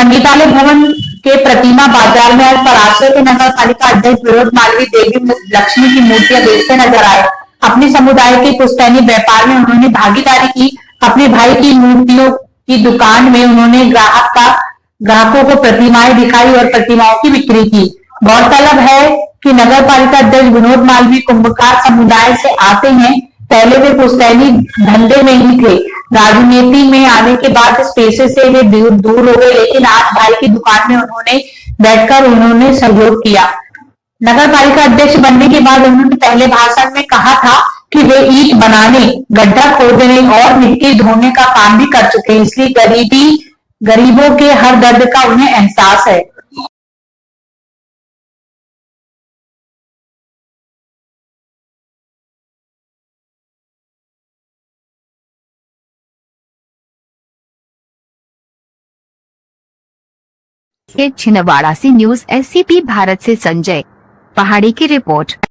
संगीतालय भवन के प्रतिमा बाजार में आज परासर के नगर पालिका अध्यक्ष विनोद मालवीय देवी लक्ष्मी की मूर्तियां बेचते नजर आए। अपने समुदाय के पुश्तैनी व्यापार में उन्होंने भागीदारी की। अपने भाई की मूर्तियों की दुकान में उन्होंने ग्राहकों को प्रतिमाएं दिखाई और प्रतिमाओं की बिक्री की। गौरतलब है कि नगर पालिका अध्यक्ष विनोद मालवीय कुंभकार समुदाय से आते हैं। पहले वे पुश्तैनी धंधे में ही थे। राजनीति में आने के बाद इस पेशे से वे दूर हो गए, लेकिन आज भाई की दुकान में उन्होंने बैठकर उन्होंने सहयोग किया। नगर पालिका अध्यक्ष बनने के बाद उन्होंने पहले भाषण में कहा था कि वे ईंट बनाने, गड्ढा खोदने और मिट्टी ढोने का काम भी कर चुके हैं, इसलिए गरीबों के हर दर्द का उन्हें एहसास है। छिंदवाड़ा से न्यूज एससीपी भारत से संजय पहाड़ी की रिपोर्ट।